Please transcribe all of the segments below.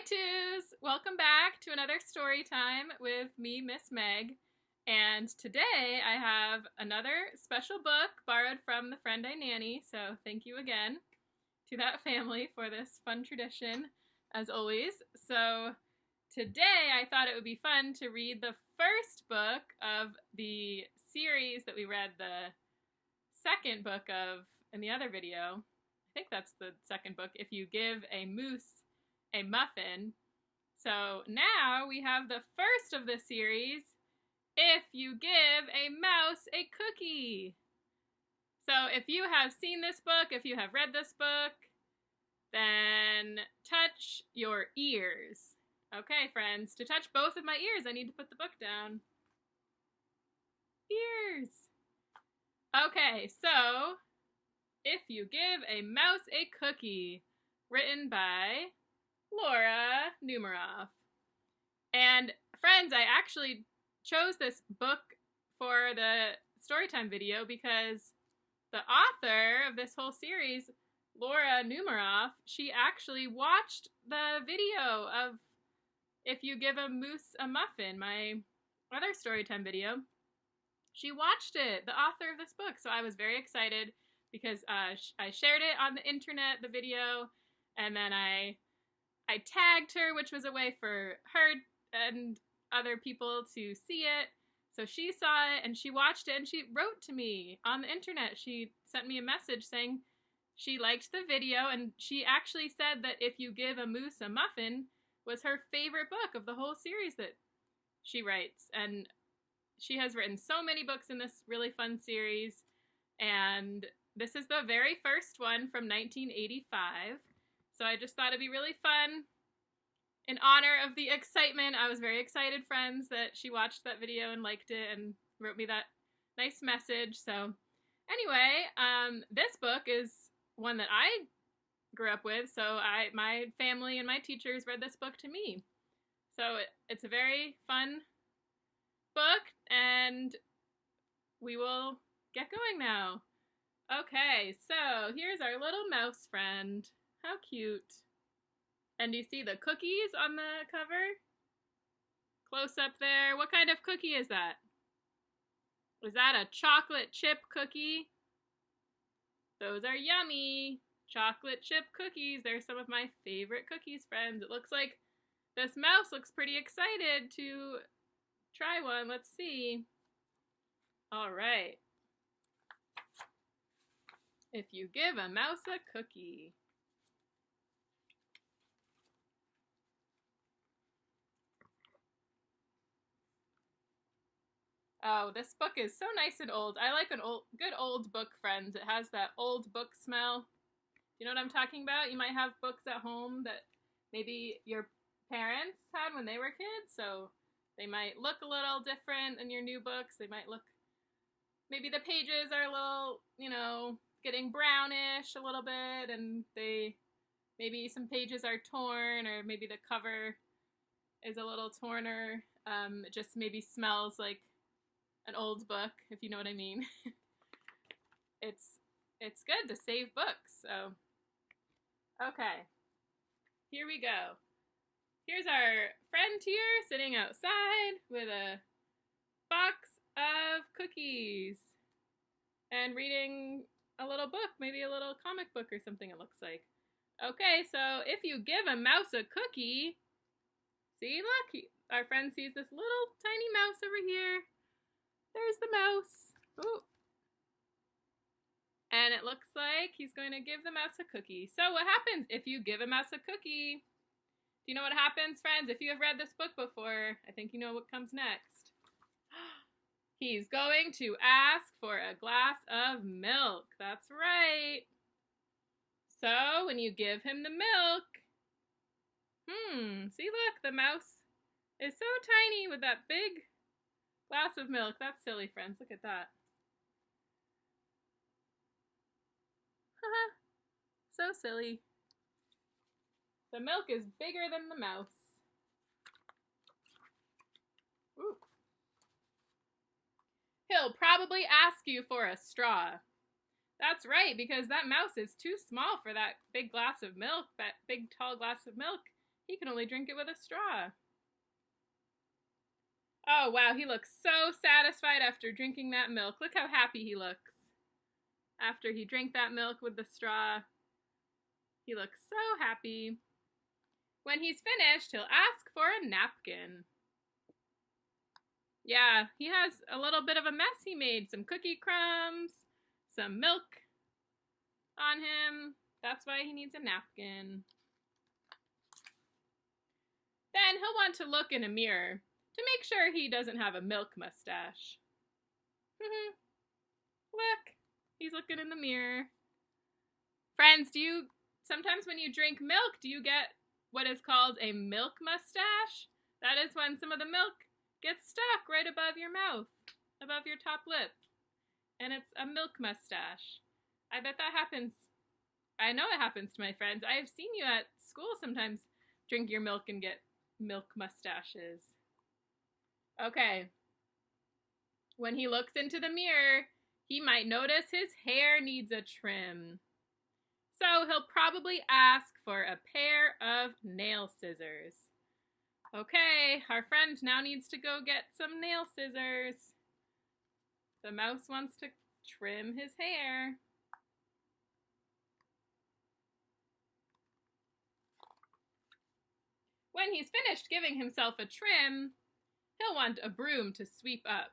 Twos! Welcome back to another story time with me, Miss Meg. And today I have another special book borrowed from the friend I nanny, so thank you again to that family for this fun tradition, as always. So today I thought it would be fun to read the first book of the series that we read the second book of in the other video. I think that's the second book, If You Give a Moose a Muffin. So now we have the first of the series, If You Give a Mouse a Cookie. So if you have seen this book, if you have read this book, then touch your ears. Okay, friends, to touch both of my ears, I need to put the book down. Ears. Okay, so If You Give a Mouse a Cookie, written by Laura Numeroff. And friends, I actually chose this book for the Storytime video because the author of this whole series, Laura Numeroff, she actually watched the video of If You Give a Moose a Muffin, my other Storytime video. She watched it, the author of this book, so I was very excited because I shared it on the internet, the video, and then I tagged her, which was a way for her and other people to see it. So she saw it and she watched it and she wrote to me on the internet. She sent me a message saying she liked the video, and she actually said that If You Give a Moose a Muffin was her favorite book of the whole series that she writes. And she has written so many books in this really fun series, and this is the very first one from 1985. So I just thought it'd be really fun. In honor of the excitement, I was very excited, friends, that she watched that video and liked it and wrote me that nice message. So anyway, this book is one that I grew up with. So my family and my teachers read this book to me. So it's a very fun book, and we will get going now. Okay, so here's our little mouse friend. How cute. And do you see the cookies on the cover? Close up there. What kind of cookie is that? Is that a chocolate chip cookie? Those are yummy. Chocolate chip cookies. They're some of my favorite cookies, friends. It looks like this mouse looks pretty excited to try one. Let's see. All right. If you give a mouse a cookie. Oh, this book is so nice and old. I like good old book, friends. It has that old book smell. You know what I'm talking about? You might have books at home that maybe your parents had when they were kids, so they might look a little different than your new books. They might look, maybe the pages are a little, getting brownish a little bit, and maybe some pages are torn, or maybe the cover is a little torner. It just maybe smells like an old book, if you know what I mean. It's good to save books, so. Okay, here we go. Here's our friend here sitting outside with a box of cookies and reading a little book, maybe a little comic book or something it looks like. Okay, so if you give a mouse a cookie, see, look, our friend sees this little tiny mouse over here. There's the mouse. Ooh. And it looks like he's going to give the mouse a cookie. So what happens if you give a mouse a cookie? Do you know what happens, friends? If you have read this book before, I think you know what comes next. He's going to ask for a glass of milk. That's right. So when you give him the milk, see, look, the mouse is so tiny with that big glass of milk. That's silly, friends. Look at that. Haha. So silly. The milk is bigger than the mouse. Ooh. He'll probably ask you for a straw. That's right, because that mouse is too small for that big glass of milk, that big tall glass of milk. He can only drink it with a straw. Oh, wow, he looks so satisfied after drinking that milk. Look how happy he looks. After he drank that milk with the straw, he looks so happy. When he's finished, he'll ask for a napkin. Yeah, he has a little bit of a mess he made. Some cookie crumbs, some milk on him. That's why he needs a napkin. Then he'll want to look in a mirror to make sure he doesn't have a milk mustache. Look, he's looking in the mirror. Friends, sometimes when you drink milk, do you get what is called a milk mustache? That is when some of the milk gets stuck right above your mouth, above your top lip. And it's a milk mustache. I bet that happens. I know it happens to my friends. I have seen you at school sometimes drink your milk and get milk mustaches. Okay. When he looks into the mirror, he might notice his hair needs a trim. So he'll probably ask for a pair of nail scissors. Okay, our friend now needs to go get some nail scissors. The mouse wants to trim his hair. When he's finished giving himself a trim, he'll want a broom to sweep up.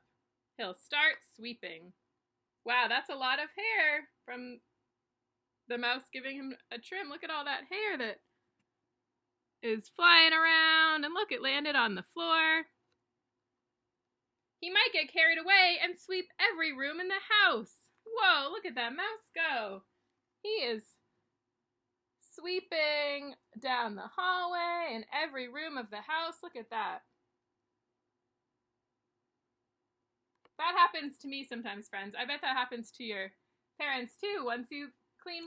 He'll start sweeping. Wow, that's a lot of hair from the mouse giving him a trim. Look at all that hair that is flying around, and look, it landed on the floor. He might get carried away and sweep every room in the house. Whoa, look at that mouse go. He is sweeping down the hallway and every room of the house. Look at that. That happens to me sometimes, friends. I bet that happens to your parents too. Once you clean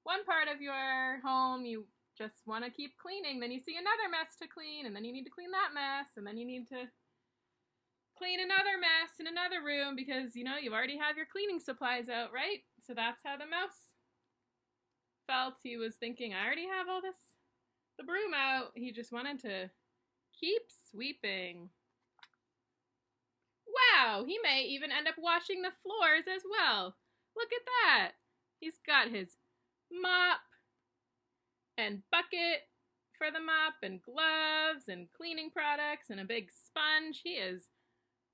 one part of your home, you just want to keep cleaning. Then you see another mess to clean, and then you need to clean that mess, and then you need to clean another mess in another room because, you already have your cleaning supplies out, right? So that's how the mouse felt. He was thinking, I already have all the broom out. He just wanted to keep sweeping. Wow, he may even end up washing the floors as well. Look at that. He's got his mop and bucket for the mop and gloves and cleaning products and a big sponge. He is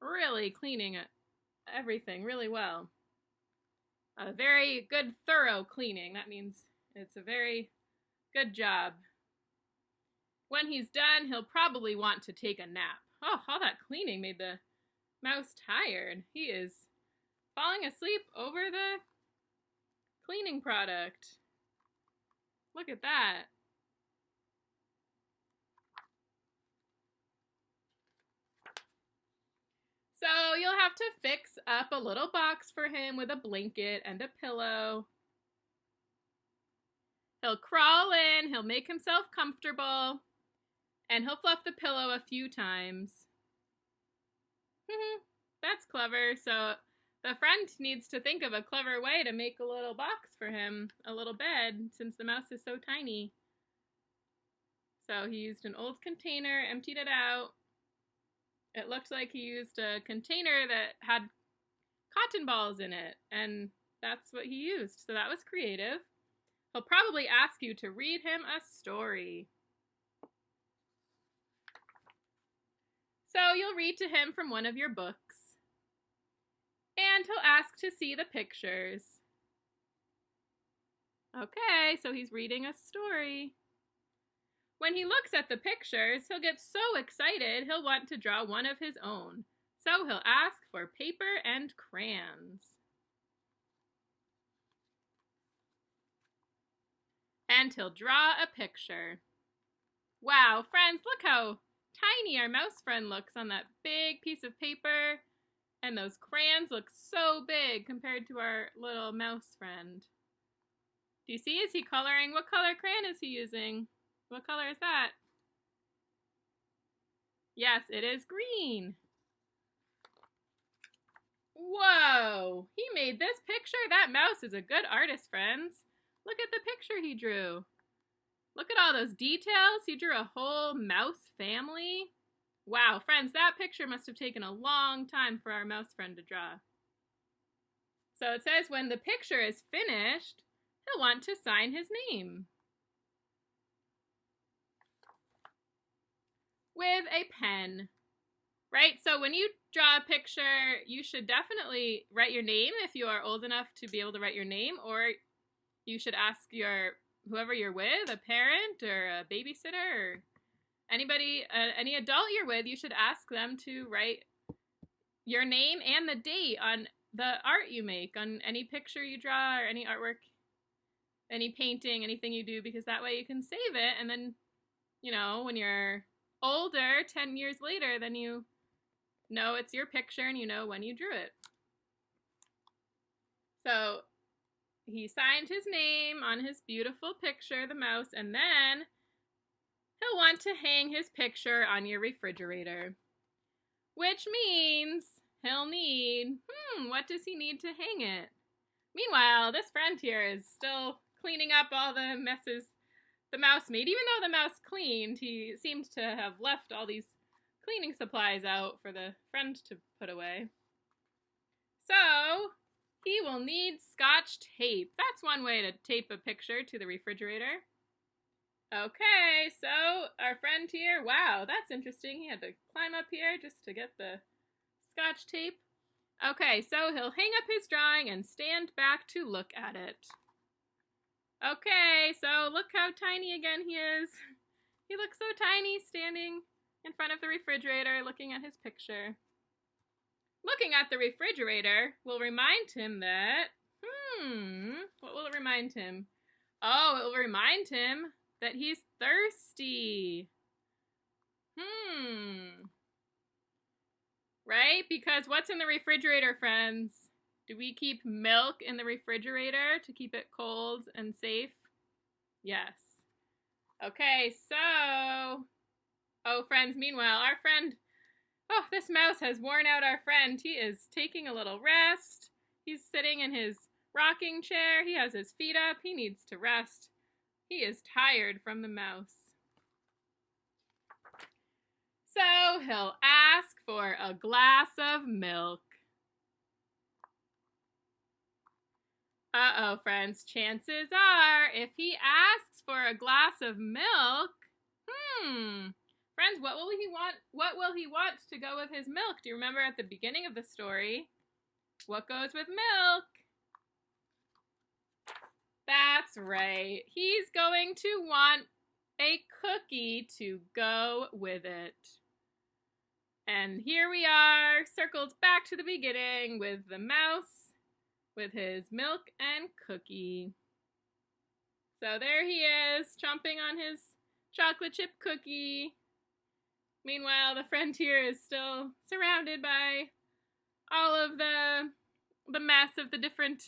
really cleaning everything really well. A very good, thorough cleaning. That means it's a very good job. When he's done, he'll probably want to take a nap. Oh, all that cleaning made the mouse tired. He is falling asleep over the cleaning product. Look at that. So you'll have to fix up a little box for him with a blanket and a pillow. He'll crawl in, he'll make himself comfortable, and he'll fluff the pillow a few times. That's clever. So the friend needs to think of a clever way to make a little box for him, a little bed, since the mouse is so tiny. So he used an old container, emptied it out. It looked like he used a container that had cotton balls in it, and that's what he used. So that was creative. He'll probably ask you to read him a story. So you'll read to him from one of your books. And he'll ask to see the pictures. Okay, so he's reading a story. When he looks at the pictures, he'll get so excited he'll want to draw one of his own. So he'll ask for paper and crayons. And he'll draw a picture. Wow, friends, look how tiny our mouse friend looks on that big piece of paper. And those crayons look so big compared to our little mouse friend. Do you see? Is he coloring? What color crayon is he using? What color is that? Yes, it is green. Whoa! He made this picture? That mouse is a good artist, friends. Look at the picture he drew. Look at all those details. He drew a whole mouse family. Wow, friends, that picture must have taken a long time for our mouse friend to draw. So it says when the picture is finished, he'll want to sign his name with a pen. Right? So when you draw a picture, you should definitely write your name if you are old enough to be able to write your name, or you should ask whoever you're with, a parent or a babysitter or anybody, any adult you're with, you should ask them to write your name and the date on the art you make, on any picture you draw or any artwork, any painting, anything you do, because that way you can save it, and then, you know, when you're older, 10 years later, then you know it's your picture and you know when you drew it. So he signed his name on his beautiful picture, the mouse, and then he'll want to hang his picture on your refrigerator, which means he'll need, what does he need to hang it? Meanwhile, this friend here is still cleaning up all the messes the mouse made. Even though the mouse cleaned, he seemed to have left all these cleaning supplies out for the friend to put away. So he will need Scotch tape. That's one way to tape a picture to the refrigerator. Okay, so our friend here, wow, that's interesting. He had to climb up here just to get the Scotch tape. Okay, so he'll hang up his drawing and stand back to look at it. Okay, so look how tiny again he is. He looks so tiny standing in front of the refrigerator looking at his picture. Looking at the refrigerator will remind him that, what will it remind him? Oh, it will remind him that he's thirsty. Right? Because what's in the refrigerator, friends? Do we keep milk in the refrigerator to keep it cold and safe? Yes. Okay, so, oh, friends, meanwhile, our friend, this mouse has worn out our friend. He is taking a little rest. He's sitting in his rocking chair. He has his feet up. He needs to rest. He is tired from the mouse. So he'll ask for a glass of milk. Uh-oh, friends, chances are, if he asks for a glass of milk, friends, what will he want to go with his milk? Do you remember at the beginning of the story, what goes with milk? That's right. He's going to want a cookie to go with it. And here we are, circled back to the beginning with the mouse with his milk and cookie. So there he is, chomping on his chocolate chip cookie. Meanwhile, the friend here is still surrounded by all of the mess of the different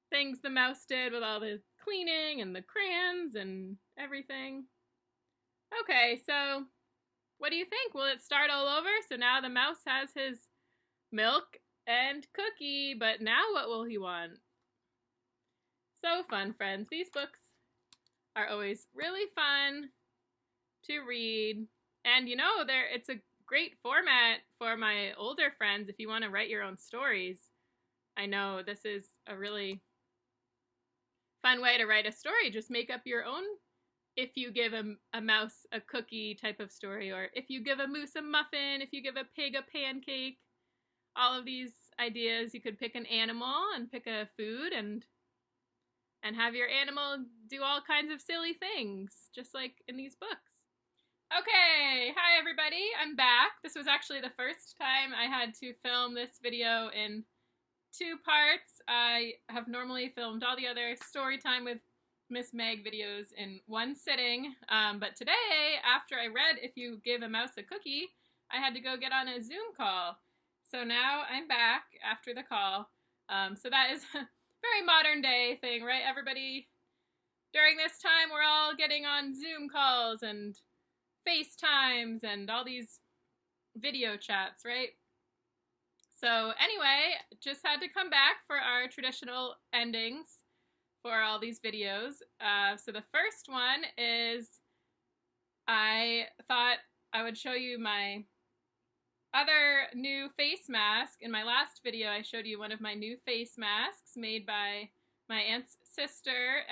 things the mouse did with all the cleaning and the crayons and everything. Okay, so what do you think? Will it start all over? So now the mouse has his milk and cookie, but now what will he want? So fun, friends. These books are always really fun to read. And you know, it's a great format for my older friends if you want to write your own stories. I know this is a really fun way to write a story. Just make up your own if you give a mouse a cookie type of story, or if you give a moose a muffin, if you give a pig a pancake. All of these ideas, you could pick an animal and pick a food and have your animal do all kinds of silly things, just like in these books. Okay, hi everybody, I'm back. This was actually the first time I had to film this video in 2 parts. I have normally filmed all the other Storytime with Miss Meg videos in one sitting, but today, after I read If You Give a Mouse a Cookie, I had to go get on a Zoom call. So now I'm back after the call. So that is a very modern day thing, right? Everybody, during this time, we're all getting on Zoom calls and FaceTimes and all these video chats, right? So anyway, just had to come back for our traditional endings for all these videos. So the first one is, I thought I would show you my other new face mask. In my last video, I showed you one of my new face masks made by my aunt's sister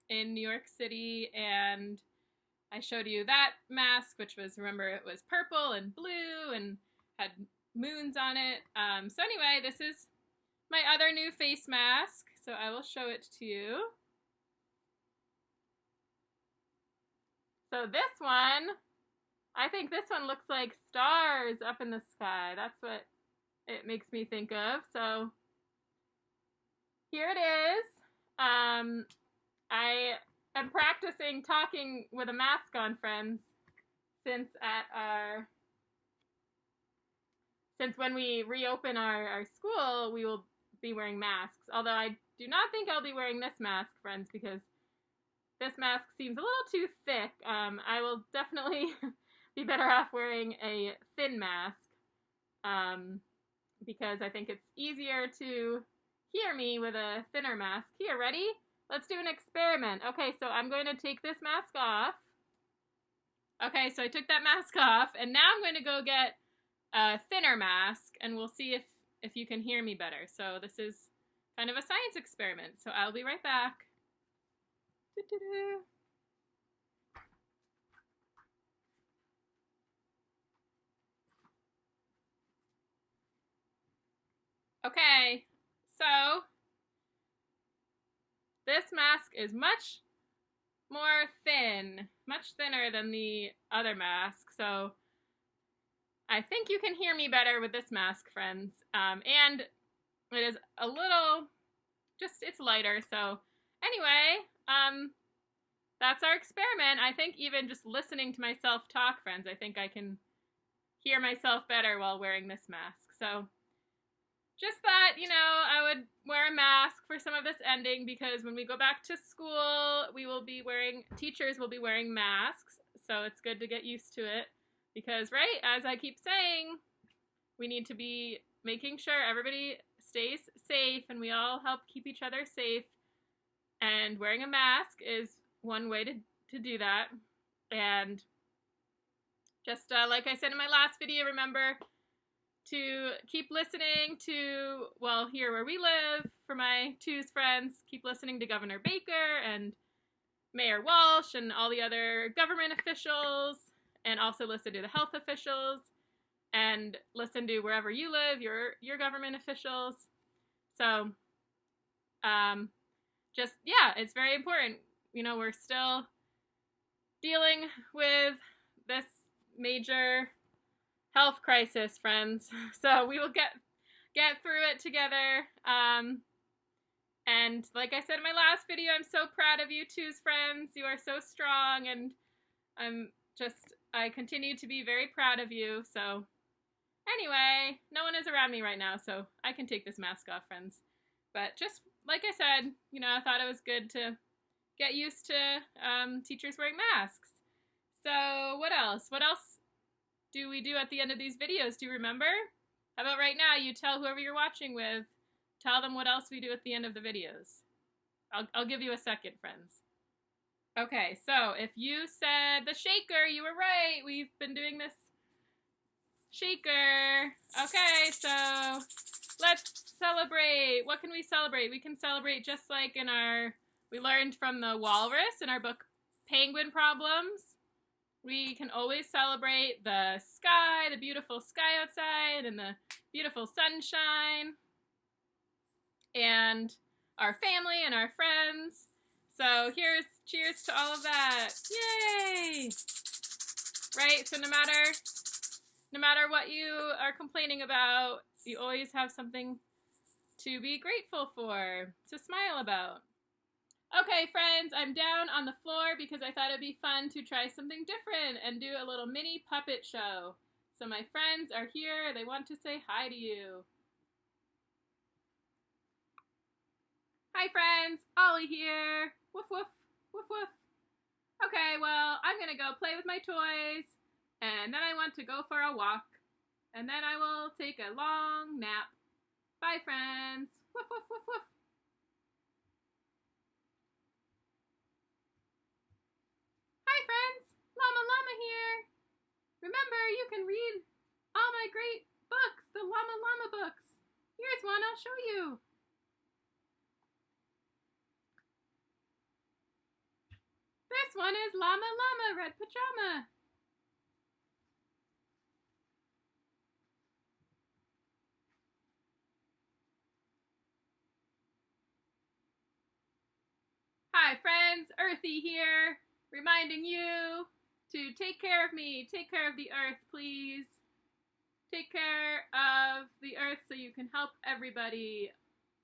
in New York City, and I showed you that mask, which was, remember, it was purple and blue and had moons on it. So anyway, this is my other new face mask, so I will show it to you. So this one, I think this one looks like stars up in the sky. That's what it makes me think of. So here it is. I am practicing talking with a mask on, friends, since when we reopen our school, we will be wearing masks. Although I do not think I'll be wearing this mask, friends, because this mask seems a little too thick. I will definitely be better off wearing a thin mask, because I think it's easier to hear me with a thinner mask. Here, ready? Let's do an experiment. Okay, so I'm going to take this mask off. Okay, so I took that mask off, and now I'm going to go get a thinner mask, and we'll see if you can hear me better. So this is kind of a science experiment, so I'll be right back. Okay, so this mask is much more thin, much thinner than the other mask, so I think you can hear me better with this mask, friends. And it is a little, it's lighter, so anyway, that's our experiment. I think even just listening to myself talk, friends, I think I can hear myself better while wearing this mask. So just thought, I would wear a mask for some of this ending, because when we go back to school, teachers will be wearing masks, so it's good to get used to it, because, right, as I keep saying, we need to be making sure everybody stays safe, and we all help keep each other safe, and wearing a mask is one way to do that. And just like I said in my last video, remember to keep listening to, well, here where we live, for my Choose friends, keep listening to Governor Baker and Mayor Walsh and all the other government officials, and also listen to the health officials, and listen to wherever you live, your government officials. So, it's very important. We're still dealing with this major health crisis, friends. So we will get through it together. And like I said in my last video, I'm so proud of you, Choose friends. You are so strong, and I continue to be very proud of you. So anyway, no one is around me right now, so I can take this mask off, friends. But just like I said, I thought it was good to get used to teachers wearing masks. So what else? What else do we do at the end of these videos? Do you remember? How about right now, you tell whoever you're watching with, tell them what else we do at the end of the videos. I'll give you a second, friends. Okay, so if you said the shaker, you were right. We've been doing this shaker. Okay, so let's celebrate. What can we celebrate? We can celebrate just like we learned from the walrus in our book, Penguin Problems. We can always celebrate the sky, the beautiful sky outside, and the beautiful sunshine, and our family and our friends. So here's cheers to all of that. Yay! Right? So no matter what you are complaining about, you always have something to be grateful for, to smile about. Okay, friends, I'm down on the floor because I thought it'd be fun to try something different and do a little mini puppet show. So my friends are here. They want to say hi to you. Hi, friends. Ollie here. Woof, woof, woof, woof. Okay, well, I'm going to go play with my toys, and then I want to go for a walk, and then I will take a long nap. Bye, friends. Woof, woof, woof, woof. great books, the Llama Llama books. Here's one, I'll show you. This one is Llama Llama, Red Pajama. Hi friends, Earthy here, reminding you to take care of me, take care of the earth, please. Take care of the earth so you can help everybody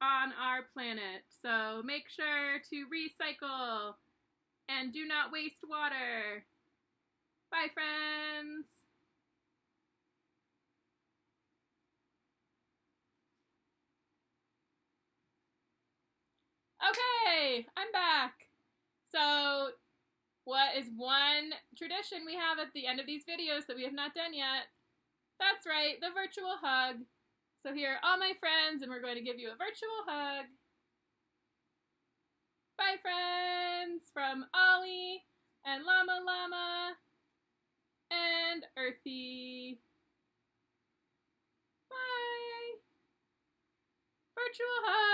on our planet. So make sure to recycle and do not waste water. Bye friends. Okay, I'm back. So what is one tradition we have at the end of these videos that we have not done yet? That's right, the virtual hug. So here are all my friends and we're going to give you a virtual hug. Bye friends, from Ollie and Llama Llama and Earthy. Bye. Virtual hug.